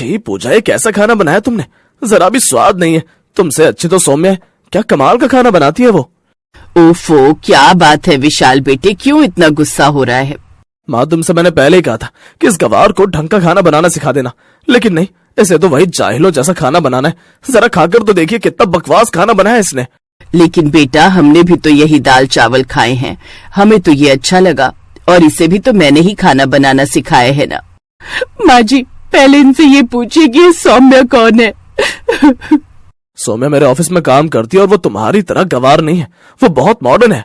छी पूजा, ये कैसा खाना बनाया तुमने, जरा भी स्वाद नहीं है। तुमसे अच्छी तो सौम्या है, क्या कमाल का खाना बनाती है वो। ओफो, क्या बात है विशाल बेटे, क्यों इतना गुस्सा हो रहा है? माँ तुमसे मैंने पहले ही कहा था कि इस गवार को ढंग का खाना बनाना सिखा देना, लेकिन नहीं, इसे तो वही जाहिलों जैसा खाना बनाना है। जरा खाकर तो देखिए कितना बकवास खाना बनाया इसने। लेकिन बेटा, हमने भी तो यही दाल चावल खाए हैं, हमें तो ये अच्छा लगा, और इसे भी तो मैंने ही खाना बनाना सिखाया है ना। माँ जी, पहले इनसे ये पूछिए कि ये सौम्या कौन है। सौम्या मेरे ऑफिस में काम करती है और वो तुम्हारी तरह गवार नहीं है, वो बहुत मॉडर्न है।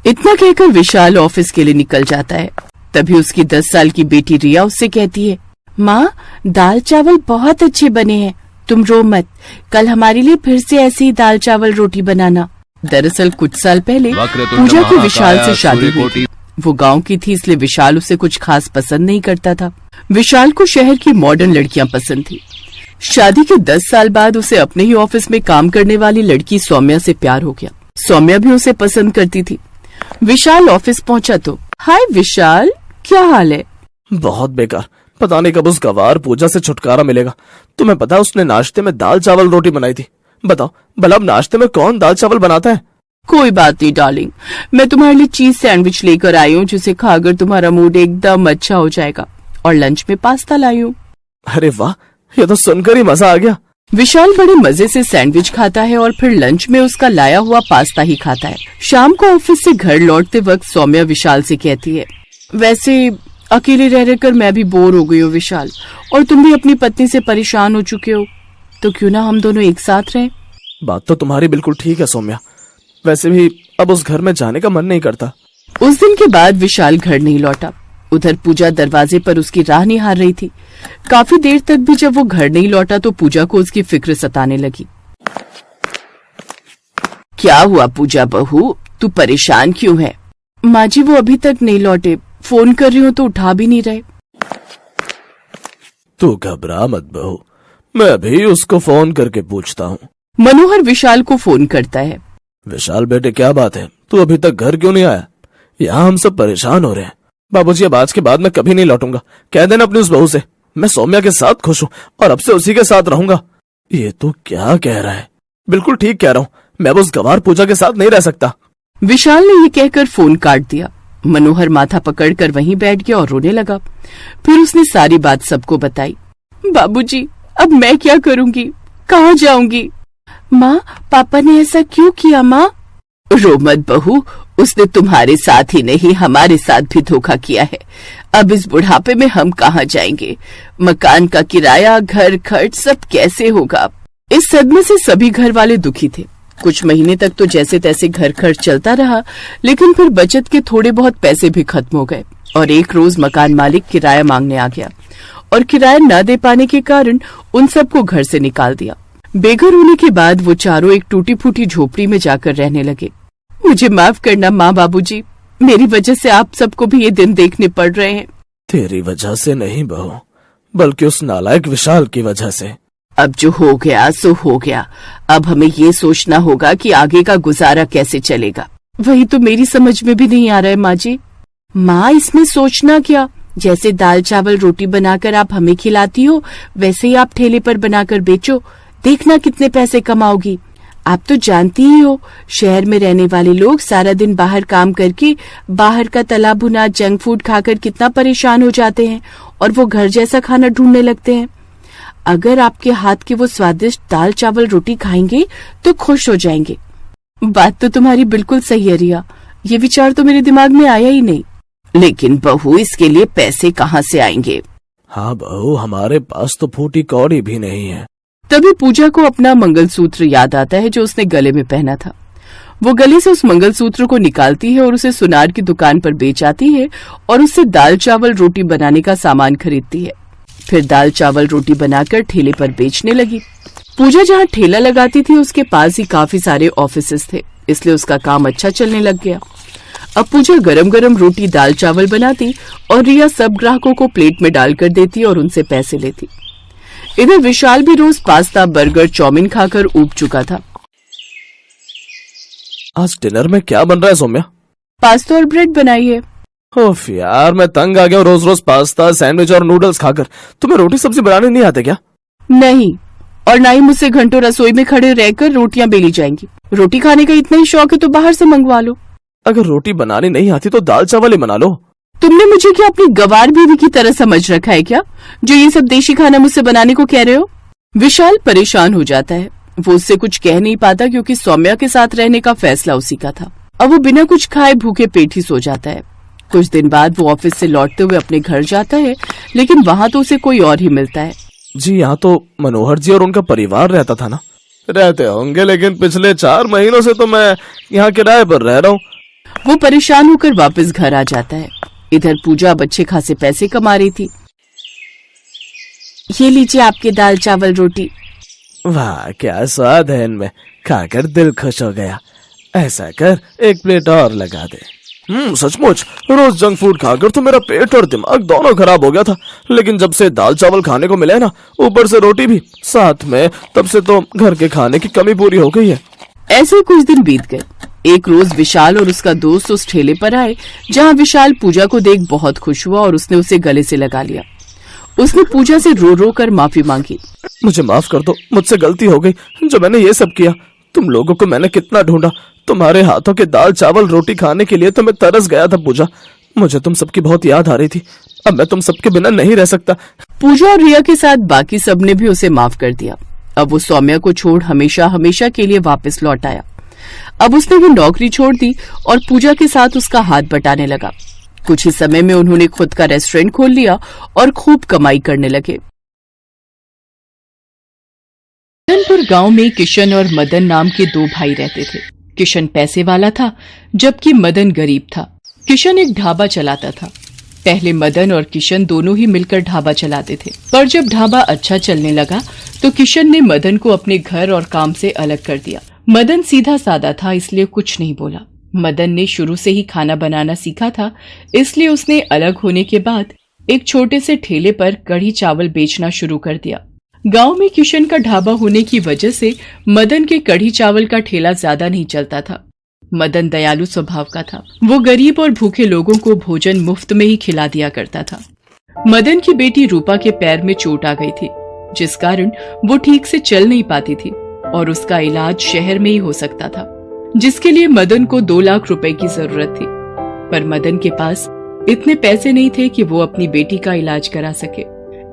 इतना कहकर विशाल ऑफिस के लिए निकल जाता है। तभी उसकी 10 साल की बेटी रिया उससे कहती है, माँ दाल चावल बहुत अच्छे बने हैं, तुम रो मत, कल हमारे लिए फिर से ऐसी ही दाल चावल रोटी बनाना। दरअसल कुछ साल पहले पूजा की विशाल से शादी हुई थी। वो गांव की थी, इसलिए विशाल उसे कुछ खास पसंद नहीं करता था। विशाल को शहर की मॉडर्न लड़कियां पसंद थी। शादी के 10 साल बाद उसे अपने ही ऑफिस में काम करने वाली लड़की सौम्या से प्यार हो गया। सौम्या भी उसे पसंद करती थी। विशाल ऑफिस पहुंचा तो, हाय विशाल, क्या हाल है? बहुत बेकार, पता नहीं कब उस गवार पूजा से छुटकारा मिलेगा। तुम्हें पता है उसने नाश्ते में दाल चावल रोटी बनाई थी। बताओ भला अब नाश्ते में कौन दाल चावल बनाता है। कोई बात नहीं डार्लिंग, मैं तुम्हारे लिए चीज सैंडविच लेकर आई हूँ, जिसे खाकर तुम्हारा मूड एकदम अच्छा हो जाएगा। और लंच में पास्ता लाई हूँ। अरे वाह, ये तो सुनकर ही मजा आ गया। विशाल बड़े मजे से सैंडविच खाता है और फिर लंच में उसका लाया हुआ पास्ता ही खाता है। शाम को ऑफिस से घर लौटते वक्त सौम्या विशाल से कहती है, वैसे अकेले रह रहकर मैं भी बोर हो गई हूँ विशाल, और तुम भी अपनी पत्नी से परेशान हो चुके हो, तो क्यों ना हम दोनों एक साथ रहें। बात तो तुम्हारी बिल्कुल ठीक है सौम्या, वैसे भी अब उस घर में जाने का मन नहीं करता। उस दिन के बाद विशाल घर नहीं लौटा। उधर पूजा दरवाजे पर उसकी राह निहार रही थी। काफी देर तक भी जब वो घर नहीं लौटा तो पूजा को उसकी फिक्र सताने लगी। क्या हुआ पूजा बहू, तू परेशान क्यों है? माँ जी वो अभी तक नहीं लौटे, फोन कर रही हूँ तो उठा भी नहीं रहे। तू घबरा मत बहू, मैं अभी उसको फोन करके पूछता हूँ। मनोहर विशाल को फोन करता है। विशाल बेटे क्या बात है, तू अभी तक घर क्यों नहीं आया? यहाँ हम सब परेशान हो रहे हैं। बाबूजी अब आज के बाद मैं कभी नहीं लौटूंगा, कह देना अपनी उस बहू से मैं सौम्या के साथ खुश हूँ और अब से उसी के साथ रहूंगा। ये तो क्या कह रहा है? बिल्कुल ठीक कह रहा हूँ, मैं उस गवार पूजा के साथ नहीं रह सकता। विशाल ने ये कहकर फोन काट दिया। मनोहर माथा पकड़कर वहीं बैठ गया और रोने लगा। फिर उसने सारी बात सबको बताई। बाबूजी अब मैं क्या करूँगी, कहाँ जाऊंगी? माँ पापा ने ऐसा क्यों किया? माँ रो मत बहू, उसने तुम्हारे साथ ही नहीं हमारे साथ भी धोखा किया है। अब इस बुढ़ापे में हम कहाँ जाएंगे? मकान का किराया, घर खर्च सब कैसे होगा? इस सदमे से सभी घर वाले दुखी थे। कुछ महीने तक तो जैसे तैसे घर खर्च चलता रहा, लेकिन फिर बचत के थोड़े बहुत पैसे भी खत्म हो गए और एक रोज मकान मालिक किराया मांगने आ गया और किराया न दे पाने के कारण उन सबको घर से निकाल दिया। बेघर होने के बाद वो चारों एक टूटी फूटी झोपड़ी में जाकर रहने लगे। मुझे माफ करना माँ बाबूजी, मेरी वजह से आप सबको भी ये दिन देखने पड़ रहे हैं। तेरी वजह से नहीं बहू, बल्कि उस नालायक विशाल की वजह से। अब जो हो गया सो हो गया, अब हमें ये सोचना होगा कि आगे का गुजारा कैसे चलेगा। वही तो मेरी समझ में भी नहीं आ रहा है माँ जी। माँ इसमें सोचना क्या, जैसे दाल चावल रोटी बनाकर आप हमें खिलाती हो वैसे ही आप ठेले पर बनाकर बेचो, देखना कितने पैसे कमाओगी। आप तो जानती ही हो, शहर में रहने वाले लोग सारा दिन बाहर काम करके बाहर का तला भुना जंक फूड खाकर कितना परेशान हो जाते हैं और वो घर जैसा खाना ढूंढने लगते हैं। अगर आपके हाथ की वो स्वादिष्ट दाल चावल रोटी खाएंगे तो खुश हो जाएंगे। बात तो तुम्हारी बिल्कुल सही है रिया, ये विचार तो मेरे दिमाग में आया ही नहीं। लेकिन बहू इसके लिए पैसे कहाँ से आएंगे? हाँ बहू, हमारे पास तो फूटी कौड़ी भी नहीं है। तभी पूजा को अपना मंगलसूत्र याद आता है जो उसने गले में पहना था। वो गले से उस मंगलसूत्र को निकालती है और उसे सुनार की दुकान पर बेच आती है और उससे दाल चावल रोटी बनाने का सामान खरीदती है। फिर दाल चावल रोटी बनाकर ठेले पर बेचने लगी। पूजा जहाँ ठेला लगाती थी उसके पास ही काफी सारे ऑफिसेस थे, इसलिए उसका काम अच्छा चलने लग गया। अब पूजा गरम गरम रोटी दाल चावल बनाती और रिया सब ग्राहकों को प्लेट में डालकर देती और उनसे पैसे लेती। इधर विशाल भी रोज पास्ता बर्गर चाउमीन खाकर ऊब चुका था। आज डिनर में क्या बन रहा है सौम्या? पास्ता और ब्रेड बनाई है। ओफ यार, मैं तंग आ गया हूँ रोज रोज पास्ता सैंडविच और नूडल्स खाकर। तुम्हें रोटी सब्जी बनाने नहीं आते क्या? नहीं, और ना ही मुझसे घंटों रसोई में खड़े रहकर रोटियां बेली जाएंगी। रोटी खाने का इतना ही शौक है तो बाहर से मंगवा लो। अगर रोटी बनानी नहीं आती तो दाल चावल ही बना लो। तुमने मुझे क्या अपनी गवार बीवी की तरह समझ रखा है क्या, जो ये सब देशी खाना मुझसे बनाने को कह रहे हो? विशाल परेशान हो जाता है। वो उससे कुछ कह नहीं पाता क्योंकि सौम्या के साथ रहने का फैसला उसी का था। अब वो बिना कुछ खाए भूखे पेट ही सो जाता है। कुछ दिन बाद वो ऑफिस से लौटते हुए अपने घर जाता है, लेकिन वहाँ तो उसे कोई और ही मिलता है। जी यहाँ तो मनोहर जी और उनका परिवार रहता था ना? रहते होंगे, लेकिन पिछले 4 महीनों से तो मैं यहाँ किराए पर रह रहा हूँ। वो परेशान होकर वापस घर आ जाता है। इधर पूजा अब अच्छे खासे पैसे कमा रही थी। ये लीजिए आपके दाल चावल रोटी। वाह क्या स्वाद है इनमें, खाकर दिल खुश हो गया। ऐसा कर 1 प्लेट और लगा दे। सचमुच रोज जंक फूड खाकर तो मेरा पेट और दिमाग दोनों खराब हो गया था, लेकिन जब से दाल चावल खाने को मिले ना, ऊपर से रोटी भी साथ में, तब से तो घर के खाने की कमी पूरी हो गई है। ऐसे कुछ दिन बीत गए। एक रोज विशाल और उसका दोस्त उस ठेले पर आए, जहाँ विशाल पूजा को देख बहुत खुश हुआ और उसने उसे गले से लगा लिया। उसने पूजा से रो रो कर माफी मांगी। मुझे माफ कर दो, मुझसे गलती हो गई जो मैंने ये सब किया। तुम लोगों को मैंने कितना ढूंढा, तुम्हारे हाथों के दाल चावल रोटी खाने के लिए तो मैं तरस गया था पूजा। मुझे तुम सबकी बहुत याद आ रही थी। अब मैं तुम सबके बिना नहीं रह सकता। पूजा और रिया के साथ बाकी सब ने भी उसे माफ कर दिया। अब वो सौम्या को छोड़ हमेशा हमेशा के लिए वापस लौट आया। अब उसने वो नौकरी छोड़ दी और पूजा के साथ उसका हाथ बटाने लगा। कुछ ही समय में उन्होंने खुद का रेस्टोरेंट खोल लिया और खूब कमाई करने लगे। मदनपुर गांव में किशन और मदन नाम के 2 भाई रहते थे। किशन पैसे वाला था, जबकि मदन गरीब था। किशन एक ढाबा चलाता था। पहले मदन और किशन दोनों ही मिलकर ढाबा चलाते थे, पर जब ढाबा अच्छा चलने लगा तो किशन ने मदन को अपने घर और काम से अलग कर दिया। मदन सीधा साधा था, इसलिए कुछ नहीं बोला। मदन ने शुरू से ही खाना बनाना सीखा था, इसलिए उसने अलग होने के बाद एक छोटे से ठेले पर कढ़ी चावल बेचना शुरू कर दिया। गांव में किशन का ढाबा होने की वजह से मदन के कढ़ी चावल का ठेला ज्यादा नहीं चलता था। मदन दयालु स्वभाव का था। वो गरीब और भूखे लोगों को भोजन मुफ्त में ही खिला दिया करता था। मदन की बेटी रूपा के पैर में चोट आ गई थी, जिस कारण वो ठीक से चल नहीं पाती थी और उसका इलाज शहर में ही हो सकता था, जिसके लिए मदन को 2 लाख रुपए की जरूरत थी। पर मदन के पास इतने पैसे नहीं थे कि वो अपनी बेटी का इलाज करा सके।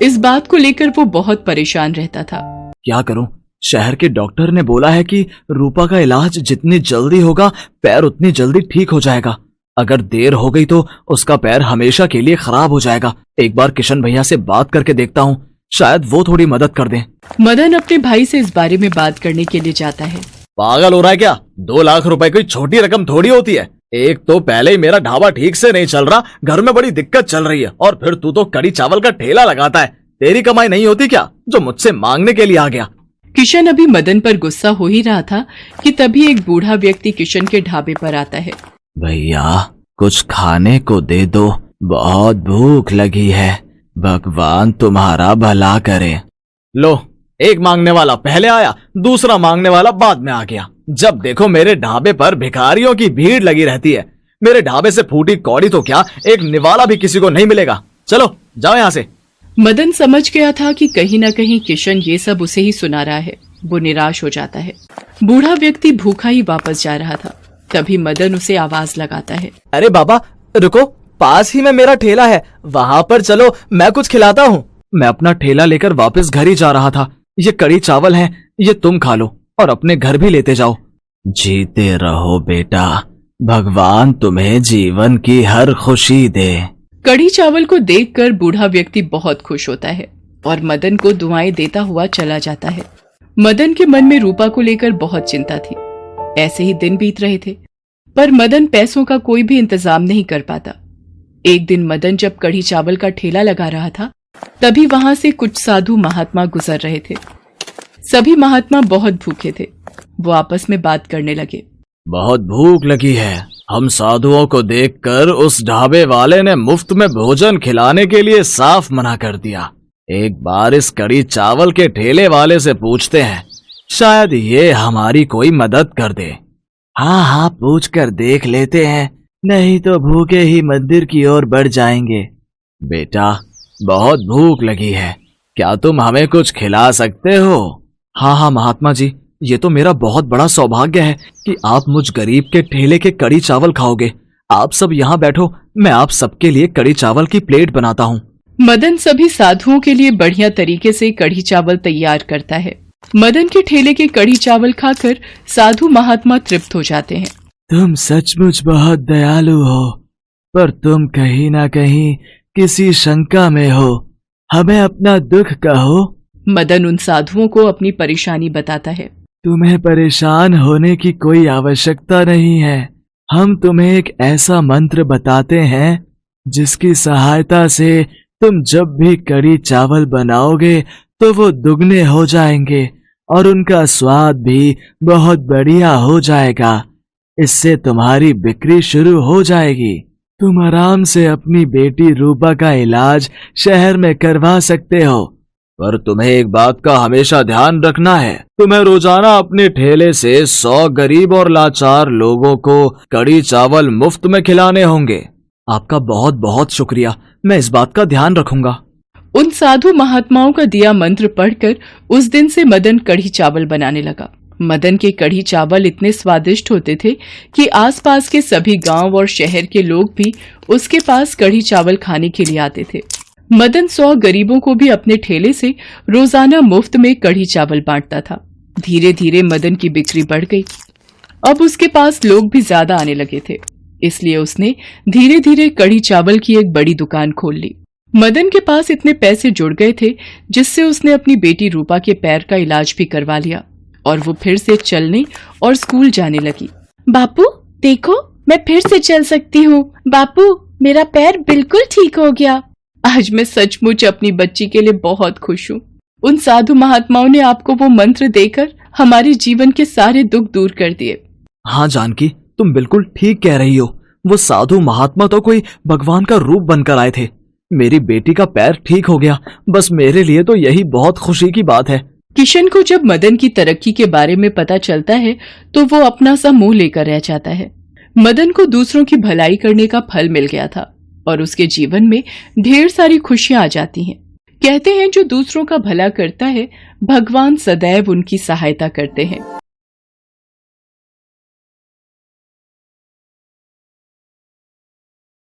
इस बात को लेकर वो बहुत परेशान रहता था। क्या करूं? शहर के डॉक्टर ने बोला है कि रूपा का इलाज जितनी जल्दी होगा पैर उतनी जल्दी ठीक हो जाएगा। अगर देर हो गई तो उसका पैर हमेशा के लिए खराब हो जाएगा। एक बार किशन भैया से बात करके देखता हूँ, शायद वो थोड़ी मदद कर दें। मदन अपने भाई से इस बारे में बात करने के लिए जाता है। पागल हो रहा है क्या? 2 लाख रुपए कोई छोटी रकम थोड़ी होती है। एक तो पहले ही मेरा ढाबा ठीक से नहीं चल रहा, घर में बड़ी दिक्कत चल रही है, और फिर तू तो कड़ी चावल का ठेला लगाता है। तेरी कमाई नहीं होती क्या जो मुझसे मांगने के लिए आ गया? किशन अभी मदन पर गुस्सा हो ही रहा था कि तभी एक बूढ़ा व्यक्ति किशन के ढाबे पर आता है। भैया कुछ खाने को दे दो, बहुत भूख लगी है। भगवान तुम्हारा भला करे। लो, एक मांगने वाला पहले आया, दूसरा मांगने वाला बाद में आ गया। जब देखो मेरे ढाबे पर भिखारियों की भीड़ लगी रहती है। मेरे ढाबे से फूटी कौड़ी तो क्या, एक निवाला भी किसी को नहीं मिलेगा। चलो जाओ यहाँ से। मदन समझ गया था कि कहीं न कहीं किशन ये सब उसे ही सुना रहा है। वो निराश हो जाता है। बूढ़ा व्यक्ति भूखा ही वापस जा रहा था। तभी मदन उसे आवाज लगाता है। अरे बाबा रुको, पास ही में मेरा ठेला है, वहाँ पर चलो, मैं कुछ खिलाता हूँ। मैं अपना ठेला लेकर वापस घर ही जा रहा था। ये कड़ी चावल हैं, ये तुम खा लो और अपने घर भी लेते जाओ। जीते रहो बेटा, भगवान तुम्हें जीवन की हर खुशी दे। कड़ी चावल को देखकर बूढ़ा व्यक्ति बहुत खुश होता है और मदन को दुआएं देता हुआ चला जाता है। मदन के मन में रूपा को लेकर बहुत चिंता थी। ऐसे ही दिन बीत रहे थे, पर मदन पैसों का कोई भी इंतजाम नहीं कर पाता। एक दिन मदन जब कढ़ी चावल का ठेला लगा रहा था, तभी वहां से कुछ साधु महात्मा गुजर रहे थे। सभी महात्मा बहुत भूखे थे। वो आपस में बात करने लगे। बहुत भूख लगी है। हम साधुओं को देखकर उस ढाबे वाले ने मुफ्त में भोजन खिलाने के लिए साफ मना कर दिया। एक बार इस कड़ी चावल के ठेले वाले से पूछते हैं, शायद ये हमारी कोई मदद कर दे। हाँ हाँ, पूछ कर देख लेते हैं, नहीं तो भूखे ही मंदिर की ओर बढ़ जाएंगे। बेटा बहुत भूख लगी है, क्या तुम हमें कुछ खिला सकते हो? हाँ हाँ महात्मा जी, ये तो मेरा बहुत बड़ा सौभाग्य है कि आप मुझ गरीब के ठेले के कड़ी चावल खाओगे। आप सब यहाँ बैठो, मैं आप सबके लिए कड़ी चावल की प्लेट बनाता हूँ। मदन सभी साधुओं के लिए बढ़िया तरीके से कढ़ी चावल तैयार करता है। मदन के ठेले के कढ़ी चावल खाकर साधु महात्मा तृप्त हो जाते हैं। तुम सचमुच बहुत दयालु हो, पर तुम कहीं ना कहीं किसी शंका में हो। हमें अपना दुख कहो। मदन उन साधुओं को अपनी परेशानी बताता है। तुम्हें परेशान होने की कोई आवश्यकता नहीं है। हम तुम्हें एक ऐसा मंत्र बताते हैं जिसकी सहायता से तुम जब भी कड़ी चावल बनाओगे तो वो दुगने हो जाएंगे और उनका स्वाद भी बहुत बढ़िया हो जाएगा। इससे तुम्हारी बिक्री शुरू हो जाएगी। तुम आराम से अपनी बेटी रूपा का इलाज शहर में करवा सकते हो। पर तुम्हें एक बात का हमेशा ध्यान रखना है। तुम्हें रोजाना अपने ठेले से 100 गरीब और लाचार लोगों को कड़ी चावल मुफ्त में खिलाने होंगे। आपका बहुत बहुत शुक्रिया, मैं इस बात का ध्यान रखूंगा। उन साधु महात्माओं का दिया मंत्र पढ़कर उस दिन से मदन कढ़ी चावल बनाने लगा। मदन के कढ़ी चावल इतने स्वादिष्ट होते थे कि आसपास के सभी गांव और शहर के लोग भी उसके पास कढ़ी चावल खाने के लिए आते थे। मदन 100 गरीबों को भी अपने ठेले से रोजाना मुफ्त में कढ़ी चावल बांटता था। धीरे धीरे मदन की बिक्री बढ़ गई। अब उसके पास लोग भी ज्यादा आने लगे थे, इसलिए उसने धीरे धीरे कढ़ी चावल की एक बड़ी दुकान खोल ली। मदन के पास इतने पैसे जुड़ गए थे जिससे उसने अपनी बेटी रूपा के पैर का इलाज भी करवा लिया और वो फिर से चलने और स्कूल जाने लगी। बापू देखो, मैं फिर से चल सकती हूँ। बापू, मेरा पैर बिल्कुल ठीक हो गया। आज मैं सचमुच अपनी बच्ची के लिए बहुत खुश हूँ। उन साधु महात्माओं ने आपको वो मंत्र देकर हमारे जीवन के सारे दुख दूर कर दिए। हाँ जानकी, तुम बिल्कुल ठीक कह रही हो। वो साधु महात्मा तो कोई भगवान का रूप बनकर आए थे। मेरी बेटी का पैर ठीक हो गया, बस मेरे लिए तो यही बहुत खुशी की बात है। किशन को जब मदन की तरक्की के बारे में पता चलता है तो वो अपना सा मुंह लेकर रह जाता है। मदन को दूसरों की भलाई करने का फल मिल गया था और उसके जीवन में ढेर सारी खुशियां आ जाती हैं। कहते हैं जो दूसरों का भला करता है, भगवान सदैव उनकी सहायता करते हैं।